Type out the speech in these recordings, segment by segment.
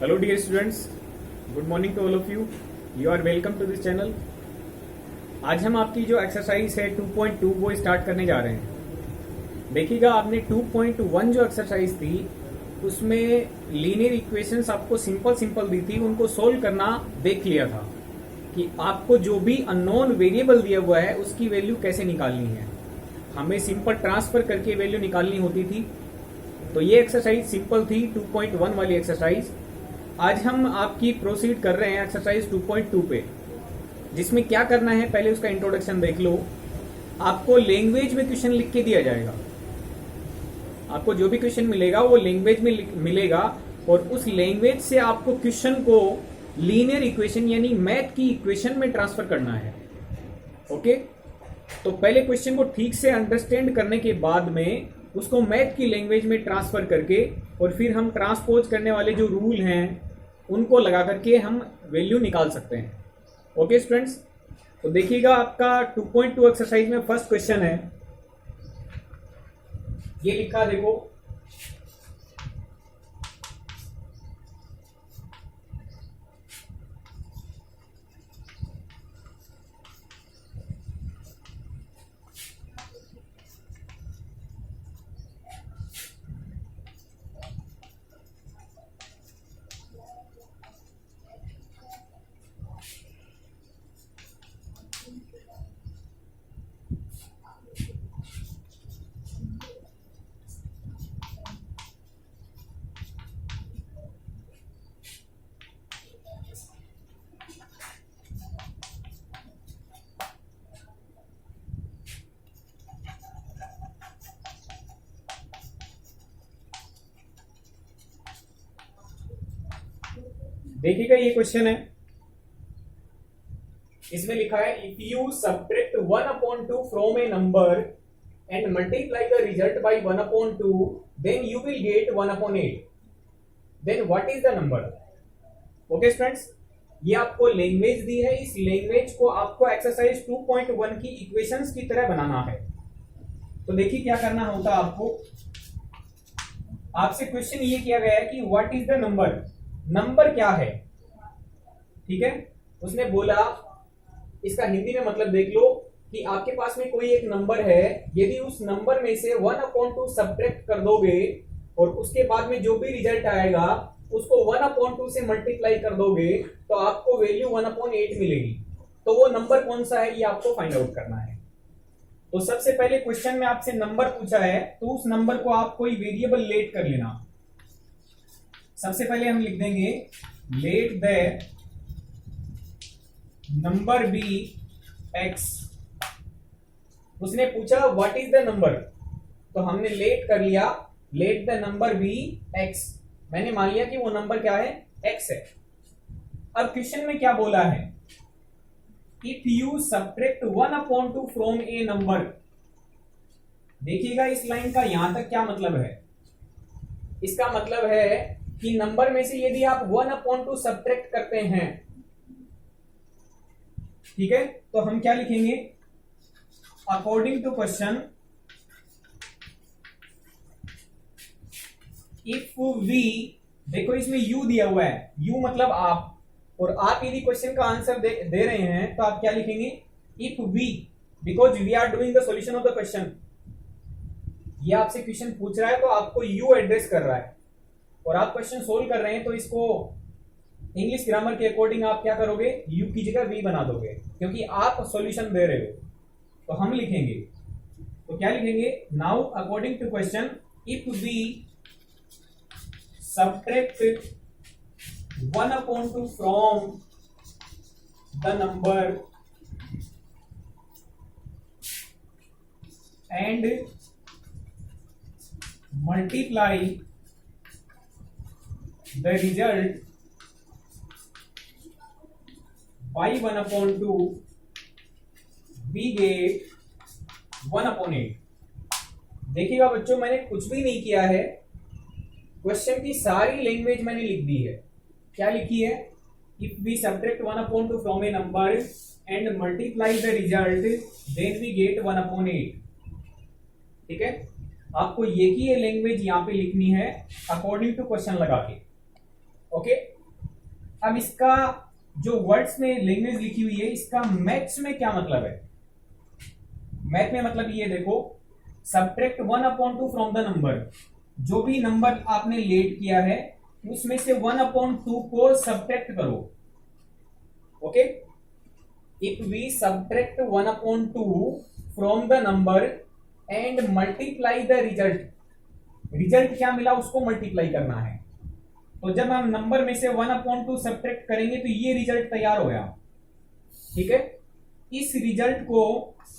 Hello dear students, good morning to all of you. You are welcome to this channel. आज हम आपकी जो exercise है 2.2 वो स्टार्ट करने जा रहे हैं। देखिएगा, आपने 2.1 जो एक्सरसाइज थी उसमें लीनियर इक्वेशंस आपको सिंपल दी थी, उनको सोल्व करना देख लिया था कि आपको जो भी अननोन वेरिएबल दिया हुआ है उसकी वैल्यू कैसे निकालनी है। हमें सिंपल ट्रांसफर करके वैल्यू निकालनी होती थी। तो ये एक्सरसाइज सिंपल थी, 2.1 वाली एक्सरसाइज। आज हम आपकी प्रोसीड कर रहे हैं एक्सरसाइज 2.2 पे, जिसमें क्या करना है पहले उसका इंट्रोडक्शन देख लो। आपको लैंग्वेज में क्वेश्चन लिख के दिया जाएगा। आपको जो भी क्वेश्चन मिलेगा वो लैंग्वेज में मिलेगा और उस लैंग्वेज से आपको क्वेश्चन को लीनियर इक्वेशन यानी मैथ की इक्वेशन में ट्रांसफर करना है। ओके, तो पहले क्वेश्चन को ठीक से अंडरस्टैंड करने के बाद में उसको मैथ की लैंग्वेज में ट्रांसफर करके और फिर हम ट्रांसपोज करने वाले जो रूल हैं उनको लगा करके हम वैल्यू निकाल सकते हैं। ओके स्टूडेंट्स, तो देखिएगा आपका 2.2 एक्सरसाइज में फर्स्ट क्वेश्चन है, ये लिखा देखो। देखिएगा, ये क्वेश्चन है, इसमें लिखा है if you subtract 1/2 from a number and multiply the result by 1/2 then you will get 1/8। Then what is the number. Okay students, ये आपको लैंग्वेज दी है, इस लैंग्वेज को आपको एक्सरसाइज 2.1 की इक्वेशंस की तरह बनाना है। तो देखिए क्या करना होता है आपको। आपसे क्वेश्चन ये किया गया है कि what is the number, number क्या है। ठीक है, उसने बोला, इसका हिंदी में मतलब देख लो कि आपके पास में कोई एक नंबर है, यदि उस नंबर में से 1/2 सब्ट्रैक्ट कर दोगे और उसके बाद में जो भी रिजल्ट आएगा उसको 1/2 से मल्टीप्लाई कर दोगे तो आपको वैल्यू 1/8 मिलेगी। तो वो नंबर कौन सा है ये आपको फाइंड आउट करना है। तो सबसे पहले क्वेश्चन में आपसे नंबर पूछा है, तो उस नंबर को आप कोई वेरिएबल लेट कर लेना। सबसे पहले हम लिख देंगे let the number be x. उसने पूछा व्हाट इज द नंबर, तो हमने लेट कर लिया let the number be x. मैंने मान लिया कि वो नंबर क्या है, एक्स है। अब क्वेश्चन में क्या बोला है, if you subtract 1/2 from a number. देखिएगा इस लाइन का यहां तक क्या मतलब है। इसका मतलब है कि नंबर में से यदि आप 1/2 सब्ट्रैक्ट करते हैं, ठीक है, तो हम क्या लिखेंगे, according to question if we, देखो इसमें यू दिया हुआ है, यू मतलब आप, और आप यदि क्वेश्चन का आंसर दे रहे हैं तो आप क्या लिखेंगे, if we, because we are doing the solution of the question. ये आपसे क्वेश्चन पूछ रहा है तो आपको यू एड्रेस कर रहा है और आप क्वेश्चन सोल्व कर रहे हैं, तो इसको इंग्लिश ग्रामर के अकॉर्डिंग आप क्या करोगे, यू की जगह वी बना दोगे, क्योंकि आप सॉल्यूशन दे रहे हो। तो हम लिखेंगे, तो क्या लिखेंगे, now according to question if we subtract 1/2 from the number and multiply the result by 1/2 we get 1/8। देखिएगा बच्चों, मैंने कुछ भी नहीं किया है, क्वेश्चन की सारी लैंग्वेज मैंने लिख दी है। क्या लिखी है, if we subtract 1/2 from a number and multiply the result then we get 1/8। ठीक है, आपको ये की ये लैंग्वेज यहां पे लिखनी है अकॉर्डिंग टू क्वेश्चन लगा के। ओके, अब इसका जो वर्ड्स में लैंग्वेज लिखी हुई है, इसका मैथ्स में क्या मतलब है? मैथ में मतलब ये देखो, सब्ट्रैक्ट 1/2 फ्रॉम द नंबर। जो भी नंबर आपने लेट किया है उसमें से 1/2 को सब्ट्रैक्ट करो। Okay, if we subtract 1/2 from the number and multiply the result, result क्या मिला उसको मल्टीप्लाई करना है। तो जब हम नंबर में से 1/2 सब्ट्रैक्ट करेंगे तो ये रिजल्ट तैयार हो गया। ठीक है, इस रिजल्ट को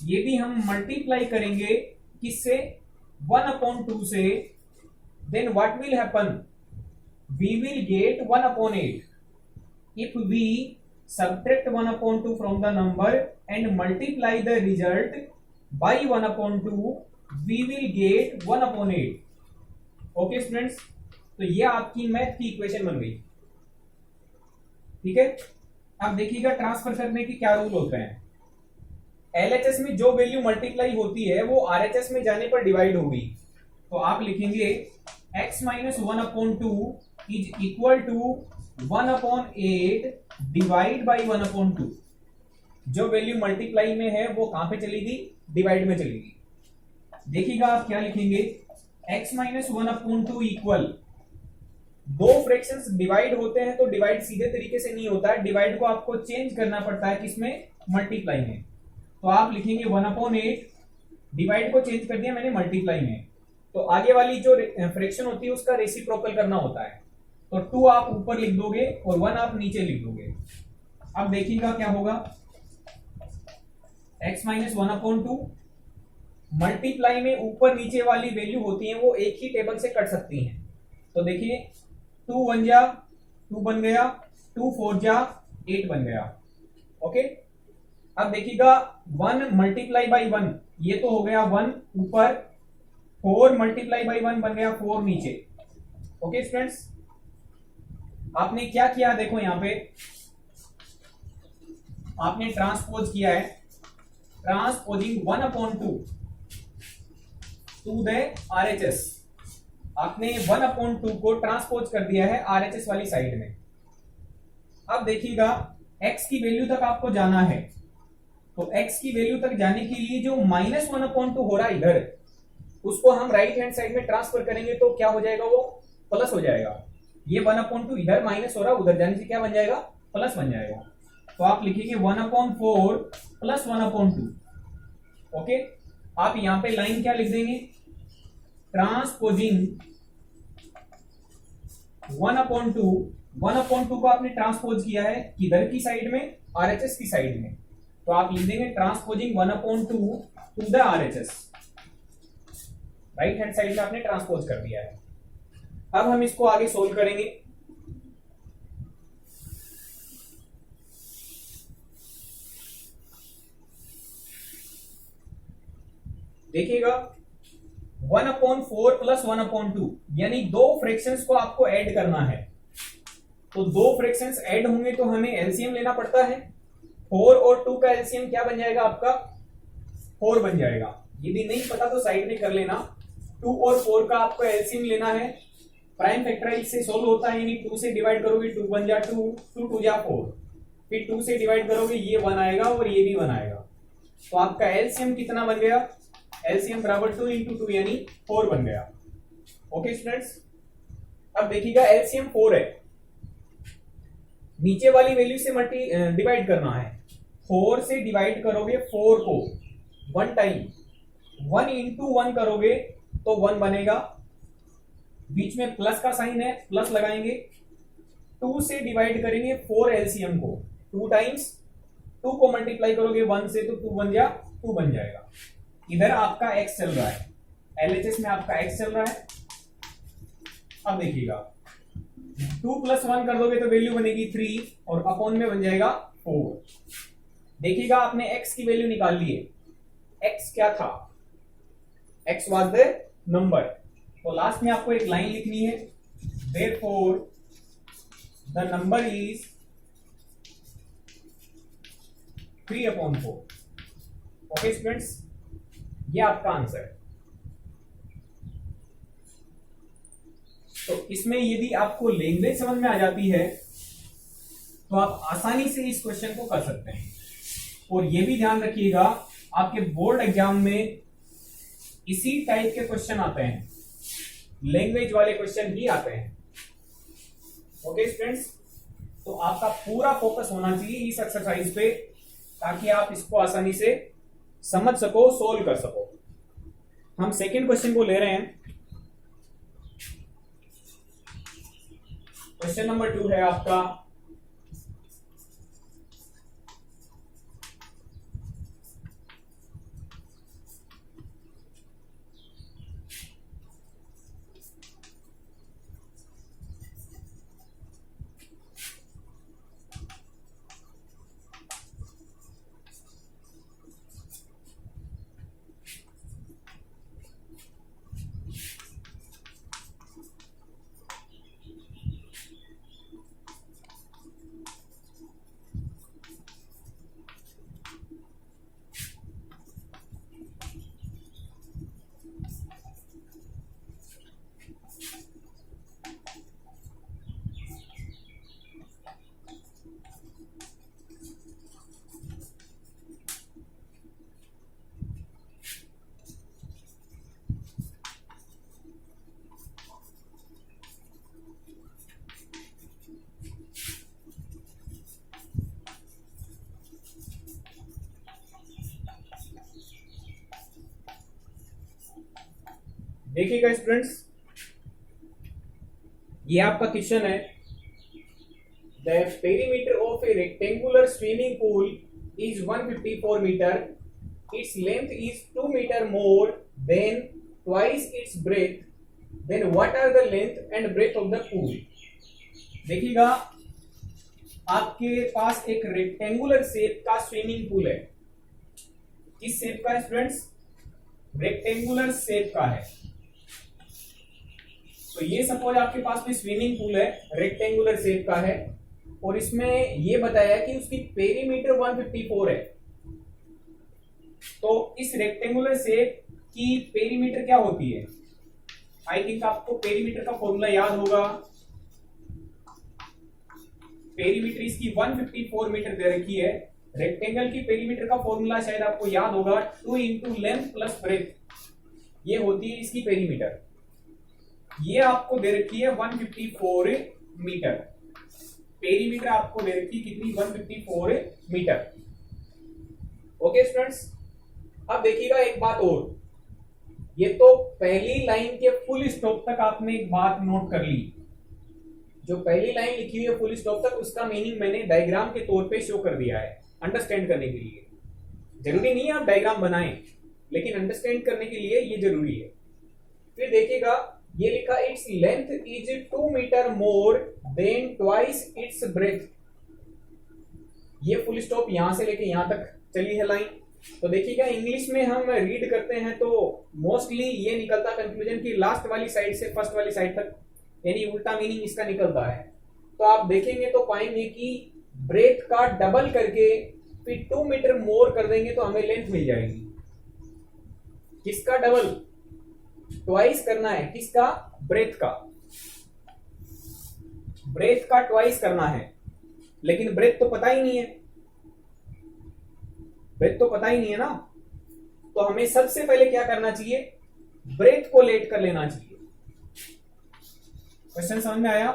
यदि हम मल्टीप्लाई करेंगे किससे? 1/2 से, then what will happen? We will get 1/8। If we subtract 1/2 from the number and multiply the result by 1/2, we will get 1/8। Okay students, तो ये आपकी मैथ की इक्वेशन बन गई। ठीक है, अब देखिएगा ट्रांसफर करने के क्या रूल होते हैं। एलएचएस में जो वैल्यू मल्टीप्लाई होती है वो आरएचएस में जाने पर डिवाइड होगी। तो आप लिखेंगे x - 1/2 is equal to 1/8 divide by 1/2। जो वैल्यू मल्टीप्लाई में है वो कहां पे चलेगी? डिवाइड में चलेगी। देखिएगा आप क्या लिखेंगे, x - 1/2 इक्वल, दो फ्रैक्शंस डिवाइड होते हैं तो डिवाइड सीधे तरीके से नहीं होता है, डिवाइड को आपको चेंज करना पड़ता है किसमें? मल्टीप्लाई में। तो आप लिखेंगे 1/8, डिवाइड को चेंज कर दिया मैंने मल्टीप्लाई में, तो आगे वाली जो फ्रैक्शन होती है उसका रेसिप्रोकल करना होता है। तो 2 आप ऊपर लिख दोगे और 1 आप नीचे लिख दोगे। अब देखिएगा क्या होगा, x - 1/2 मल्टीप्लाई में ऊपर नीचे वाली वैल्यू होती है वो एक ही टेबल से कट सकती हैं। तो देखिए 2 1 जा 2 बन गया, 2 4 जा 8 बन गया। ओके, अब देखिएगा 1 मल्टीप्लाई बाई 1, ये तो हो गया 1 ऊपर, 4 मल्टीप्लाई बाई 1 बन गया 4 नीचे। ओके स्टूडेंट्स, आपने क्या किया देखो, यहां पे आपने ट्रांसपोज किया है, ट्रांसपोजिंग 1/2 टू द आरएचएस। आपने 1/2 को ट्रांसपोज कर दिया है आरएचएस वाली साइड में। अब देखिएगा x की वैल्यू तक आपको जाना है, तो x की वैल्यू तक जाने के लिए जो -1/2 हो रहा है इधर, उसको हम राइट हैंड साइड में ट्रांसफर करेंगे तो क्या हो जाएगा? वो प्लस हो जाएगा। ये 1/2 इधर माइनस हो रहा है, उधर जाने से क्या बन जाएगा? प्लस बन जाएगा। तो आप लिखेंगे 1/4 प्लस 1/2। ओके, आप यहां पे लाइन क्या लिख देंगे? ट्रांसपोजिंग 1/2 को आपने ट्रांसपोज किया है किधर की साइड में? आरएचएस की साइड में। तो आप लिख देंगे transposing 1/2 to the RHS. Right hand side में आपने ट्रांसपोज कर दिया है। अब हम इसको आगे सोल्व करेंगे। देखिएगा 1/4 प्लस 1/2, यानी दो फ्रैक्शंस को आपको ऐड करना है। तो दो फ्रैक्शंस ऐड होंगे तो हमें एलसीएम लेना पड़ता है। 4 और 2 का एलसीएम क्या बन जाएगा आपका? 4 बन जाएगा। यदि नहीं पता तो साइड में कर लेना। 2 और 4 का आपको एलसीएम लेना है। प्राइम फैक्टराइज से सोल्व होता है, यानी 2 से डिवाइड करोगे 2 1 जा 2, 2 2 जा 4, फिर 2 से डिवाइड करोगे ये 1 आएगा और ये भी 1 आएगा। तो आपका एलसीएम कितना बन गया? एलसीएम बराबर 2 × 2 यानी 4 बन गया। ओके स्टूडेंट्स, अब देखिएगा एलसीएम 4 है, नीचे वाली वैल्यू से डिवाइड करना है। 4 से डिवाइड करोगे 4 को 1 टाइम, 1 × 1 करोगे तो 1 बनेगा, बीच में प्लस का साइन है, प्लस लगाएंगे। 2 से डिवाइड करेंगे 4 एलसीएम को 2 टाइम्स, 2 को मल्टीप्लाई करोगे 1 से तो 2 बन जा 2 बन जाएगा। इधर आपका x चल रहा है, एलएचएस में आपका x चल रहा है। अब देखिएगा 2 + 1 कर दोगे तो वैल्यू बनेगी 3 और अपॉन में बन जाएगा 4। देखिएगा आपने x की वैल्यू निकाल ली है। x क्या था? x was the number. तो लास्ट में आपको एक लाइन लिखनी है, therefore the number is 3/4। Okay students, ये आपका आंसर है। तो इसमें यदि आपको लैंग्वेज समझ में आ जाती है तो आप आसानी से इस क्वेश्चन को कर सकते हैं। और यह भी ध्यान रखिएगा, आपके बोर्ड एग्जाम में इसी टाइप के क्वेश्चन आते हैं, लैंग्वेज वाले क्वेश्चन ही आते हैं। ओके स्टूडेंट्स, तो आपका पूरा फोकस होना चाहिए इस एक्सरसाइज पे, ताकि आप इसको आसानी से समझ सको, सोल्व कर सको। हम सेकंड क्वेश्चन को ले रहे हैं। क्वेश्चन नंबर 2 है आपका, देखिएगा स्टूडेंट्स, ये आपका क्वेश्चन है। The perimeter of a rectangular swimming pool is 154 metre, its length is 2 metre more than twice its breadth, then what are the length and breadth of the pool. देखिएगा, आपके पास एक रेक्टेंगुलर शेप का swimming pool है। किस shape का है students? Rectangular shape का है। तो ये सपोज आपके पास में स्विमिंग पूल है, रेक्टेंगुलर शेप का है, और इसमें ये बताया कि उसकी पेरीमीटर 154 है। तो इस रेक्टेंगुलर शेप की पेरीमीटर क्या होती है? आई थिंक आपको पेरीमीटर का फॉर्मूला याद होगा। पेरीमीटर इसकी 154 मीटर दे रखी है। रेक्टेंगल की पेरीमीटर का फॉर्मूला शायद आपको याद होगा, 2 इंटू लेंथ प्लस ब्रेथ, ये होती है इसकी पेरीमीटर। ये आपको दे रखी है 154 मीटर। पेरीमीटर आपको दे रखी है कितनी? 154 मीटर। ओके स्टूडेंट्स, अब देखिएगा एक बात और, ये तो पहली लाइन के फुल स्टॉप तक आपने एक बात नोट कर ली। जो पहली लाइन लिखी हुई है फुल स्टॉप तक, उसका मीनिंग मैंने डायग्राम के तौर पे शो कर दिया है अंडरस्टैंड करने के लिए। जरूरी नहीं है आप डायग्राम बनाएं, लेकिन अंडरस्टैंड करने के लिए ये जरूरी है। फिर देखिएगा, ये लिखा its length is 2 metre more than twice its breadth. ये फुल स्टॉप यहां से लेके यहां तक चली है लाइन। तो देखिएगा, इंग्लिश में हम रीड करते हैं तो मोस्टली ये निकलता कंक्लूजन की लास्ट वाली साइड से फर्स्ट वाली साइड तक, यानी उल्टा मीनिंग इसका निकलता है। तो आप देखेंगे तो पाएंगे कि ब्रेथ का डबल करके फिर 2 मीटर मोर कर देंगे तो हमें लेंथ मिल जाएगी। किसका डबल? ट्वाइस करना है। किसका? ब्रेथ का। ब्रेथ का ट्वाइस करना है, लेकिन ब्रेथ तो पता ही नहीं है। ब्रेथ तो पता ही नहीं है ना, तो हमें सबसे पहले क्या करना चाहिए? ब्रेथ को लेट कर लेना चाहिए। क्वेश्चन समझ में आया?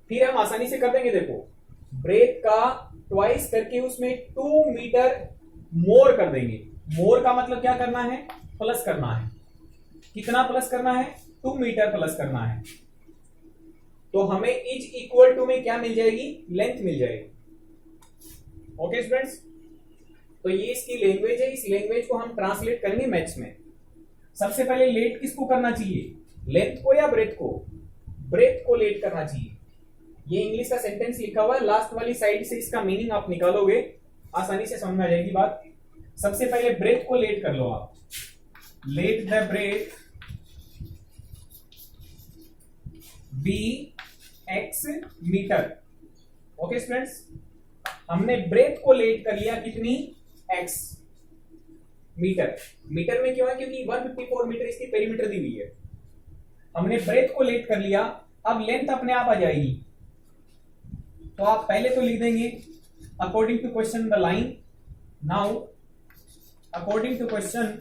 फिर हम आसानी से कर देंगे। देखो, ब्रेथ का ट्वाइस करके उसमें 2 मीटर मोर कर देंगे। मोर का मतलब क्या करना है? प्लस करना है। कितना प्लस करना है? 2 मीटर प्लस करना है। तो हमें इज इक्वल टू में क्या मिल जाएगी? लेंथ मिल जाएगी। ओके स्टूडेंट्स, तो ये इसकी लैंग्वेज है। इस लैंग्वेज को हम ट्रांसलेट करेंगे मैथ्स में। सबसे पहले लेट किसको करना चाहिए? लेंथ को या ब्रेथ को? ब्रेथ को लेट करना चाहिए। ये इंग्लिश का सेंटेंस लिखा हुआ है, लास्ट वाली साइड से इसका मीनिंग आप निकालोगे, आसानी से समझ में आ जाएगी बात। सबसे पहले ब्रेथ को लेट कर लो आप। Let the breadth be x metre. Okay students, हमने ब्रेथ को लेट कर लिया कितनी? x metre. मीटर में क्यों है? क्योंकि 154 मीटर इसकी पेरीमीटर दी हुई है। हमने ब्रेथ को लेट कर लिया, अब लेंथ अपने आप आ जाएगी। तो आप पहले तो लिख देंगे according to question the line. Now according to question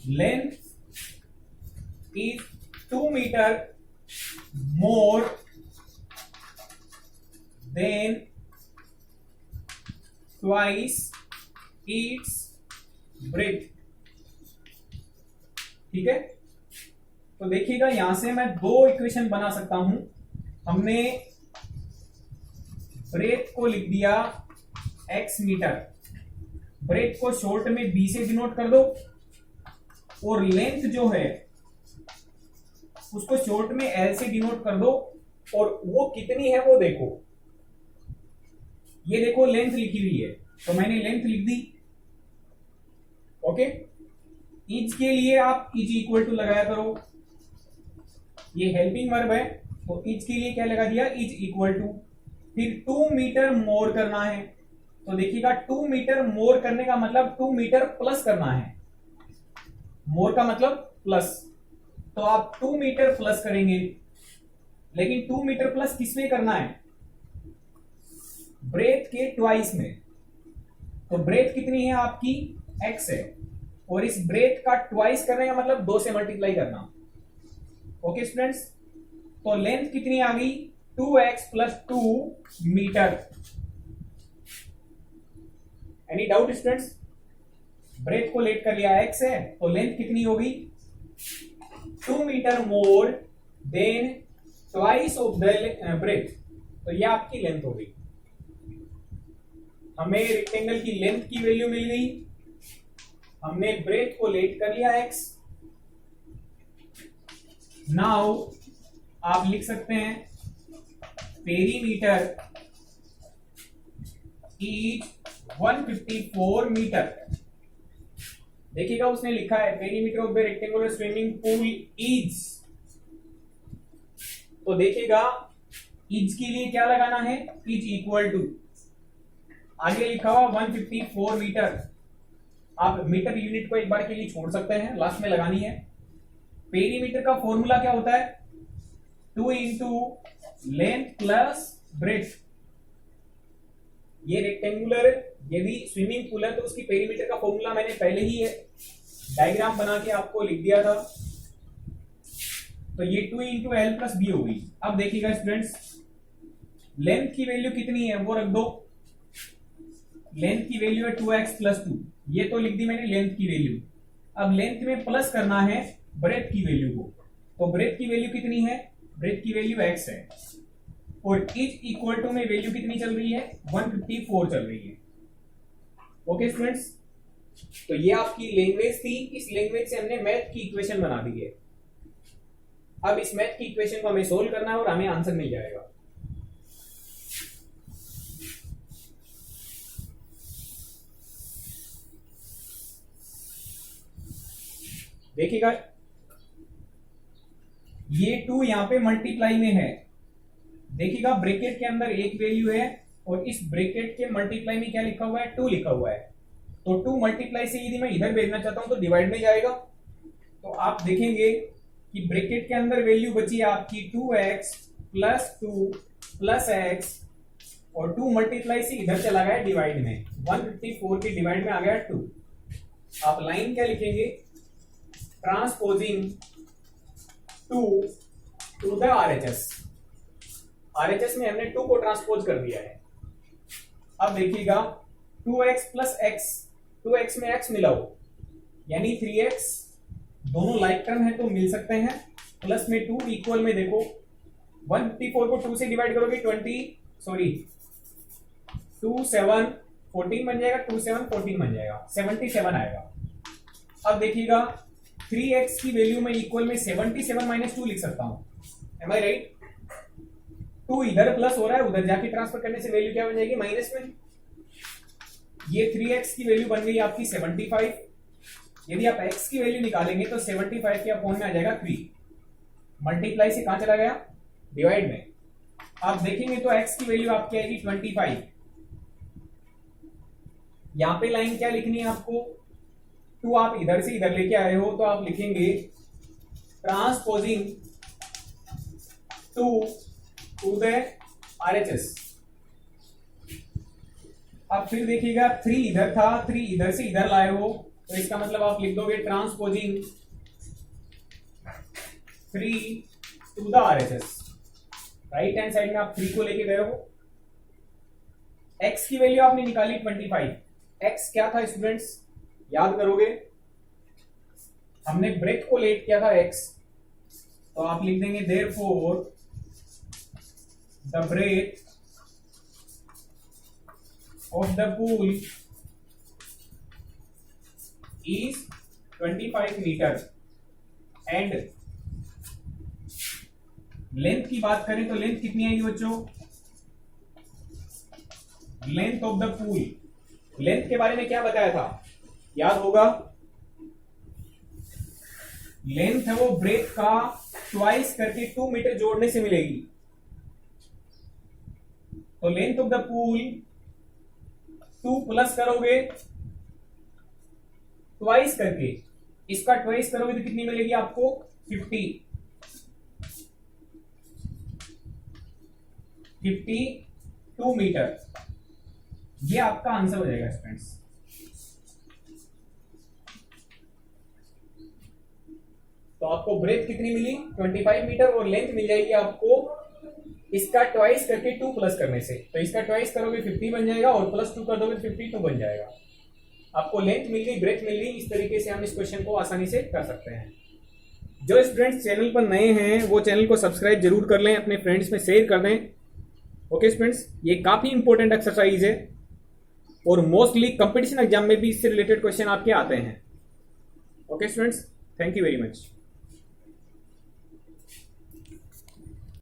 length is 2 meter more than twice its breadth। ठीक है, तो देखिएगा यहां से मैं दो इक्वेशन बना सकता हूं। हमने ब्रेथ को लिख दिया x मीटर, ब्रेथ को शॉर्ट में b से डिनोट कर दो, और लेंथ जो है उसको शॉर्ट में L से डिनोट कर दो, और वो कितनी है वो देखो। ये देखो लेंथ लिखी हुई है, तो मैंने लेंथ लिख दी। ओके, इज के लिए आप इज इक्वल टू लगाया करो, ये हेल्पिंग वर्ब है, तो इज के लिए क्या लगा दिया, इज इक्वल टू। फिर 2 मीटर मोर करना है, तो देखिएगा 2 मीटर मोर करने का मतलब 2 मीटर प्लस करना है, मोर का मतलब प्लस, तो आप 2 मीटर प्लस करेंगे। लेकिन 2 मीटर प्लस किसमें करना है, ब्रेथ के ट्वाइस में। तो ब्रेथ कितनी है आपकी, x है, और इस ब्रेथ का ट्वाइस करने का मतलब 2 से मल्टीप्लाई करना। ओके स्टूडेंट्स, तो लेंथ कितनी आ गई, 2x plus 2 metre. Any doubt students, breadth को लेट कर लिया x है, तो लेंथ कितनी होगी, 2 metre more than twice of the breadth. तो ये आपकी लेंथ हो गई। हमें रेक्टेंगल की लेंथ की वैल्यू मिल गई, हमने ब्रेथ को लेट कर लिया x। नाउ आप लिख सकते हैं पेरीमीटर इज 154 मीटर। देखिएगा उसने लिखा है perimeter of the rectangular swimming pool is, तो देखिएगा इज के लिए क्या लगाना है, इज इक्वल टू, आगे लिखा हुआ 154 मीटर। आप मीटर यूनिट को एक बार के लिए छोड़ सकते हैं, लास्ट में लगानी है। पेरीमीटर का फॉर्मूला क्या होता है, 2 इंटू लेंथ प्लस ब्रेथ। ये रेक्टेंगुलर यदि स्विमिंग पूल है तो उसकी पेरीमीटर का फॉर्मूला मैंने पहले ही है डायग्राम बना के आपको लिख दिया था। तो ये 2 इंटू एल प्लस बी होगी। अब देखिएगा स्टूडेंट्स, लेंथ की वैल्यू कितनी है वो रख दो, लेंथ की वैल्यू है 2x प्लस 2, ये तो लिख दी मैंने लेंथ की वैल्यू। अब लेंथ में प्लस करना है ब्रेथ की वैल्यू को, तो ब्रेथ की वैल्यू कितनी है, ब्रेथ की वैल्यू x है, और इज इक्वल टू में वैल्यू कितनी चल रही है, 154 चल रही है। ओके स्टूडेंट्स, तो ये आपकी लैंग्वेज थी, इस लैंग्वेज से हमने मैथ की इक्वेशन बना दी है। अब इस मैथ की इक्वेशन को हमें सोल्व करना है और हमें आंसर मिल जाएगा। देखिएगा ये 2 यहां पे मल्टीप्लाई में है, देखिएगा ब्रैकेट के अंदर एक वैल्यू है और इस ब्रैकेट के मल्टीप्लाई में क्या लिखा हुआ है, 2 लिखा हुआ है। तो 2 मल्टीप्लाई से यदि मैं इधर भेजना चाहता हूं तो डिवाइड में जाएगा। तो आप देखेंगे कि ब्रैकेट के अंदर वैल्यू बची है आपकी 2x प्लस 2 प्लस x, और 2 मल्टीप्लाई से इधर चला गया डिवाइड में, 154 के डिवाइड में आ गया 2। आप लाइन क्या लिखेंगे, transposing 2 to the RHS। RHS में हमने 2 को ट्रांसपोज कर दिया है। अब देखिएगा 2x प्लस x, 2x में x मिलाओ यानी 3x, दोनों लाइक टर्म है तो मिल सकते हैं, प्लस में 2 इक्वल में देखो 154 को 2 से डिवाइड करोगे 2 7 14 बन जाएगा, 2 7 14 बन जाएगा, 77 आएगा। अब देखिएगा 3x की वैल्यू में इक्वल में 77 माइनस 2 लिख सकता हूं, एम आई राइट। 2 इधर प्लस हो रहा है, उधर जाके ट्रांसफर करने से वैल्यू क्या बन जाएगी, माइनस में। ये 3x की वैल्यू बन गई आपकी 75। यदि आप x की वैल्यू निकालेंगे तो 75 के अपॉन में आ जाएगा 3, मल्टीप्लाई से कहां चला गया, डिवाइड में। आप देखेंगे तो x की वैल्यू आपकी आएगी 25। यहां पे लाइन क्या लिखनी है आपको, 2 आप इधर से इधर लेके आए हो तो आप लिखेंगे ट्रांसपोजिंग टू द RHS। अब फिर देखिएगा 3 इधर था, 3 इधर से इधर लाए हो, तो इसका मतलब आप लिख दोगे transposing 3 to the RHS। Right hand side में आप 3 को लेके गए हो। x की वैल्यू आपने निकाली 25। x क्या था स्टूडेंट्स, याद करोगे, हमने ब्रेथ को लेट किया था x, तो आप लिख देंगे therefore the breadth of the pool is 25 metre. And length की बात करें तो लेंथ कितनी आएगी बच्चों, length of the pool, length के बारे में क्या बताया था, याद होगा, लेंथ है वो ब्रेथ का ट्वाइस करके 2 मीटर जोड़ने से मिलेगी। तो length of the pool 2 plus करोगे ट्वाइस करके, इसका ट्वाइस करोगे तो कितनी मिलेगी आपको 52 मीटर। ये आपका आंसर हो जाएगा स्टूडेंट्स। तो आपको ब्रेथ कितनी मिली 25 मीटर और लेंथ मिल जाएगी आपको इसका ट्वाइस करके 2 प्लस करने से। तो इसका ट्वाइस करोगे 50 बन जाएगा और प्लस 2 कर दोगे 52 बन जाएगा। आपको लेंथ मिल गई, ब्रेथ मिल गई। इस तरीके से हम इस क्वेश्चन को आसानी से कर सकते हैं। जो स्टूडेंट्स चैनल पर नए हैं वो चैनल को सब्सक्राइब जरूर कर लें, अपने फ्रेंड्स में शेयर कर दें। ओके स्टूडेंट्स, ये काफी इंपॉर्टेंट एक्सरसाइज है और मोस्टली कंपटीशन एग्जाम में भी इससे रिलेटेड क्वेश्चन आपके आते हैं। Okay students, thank you very much.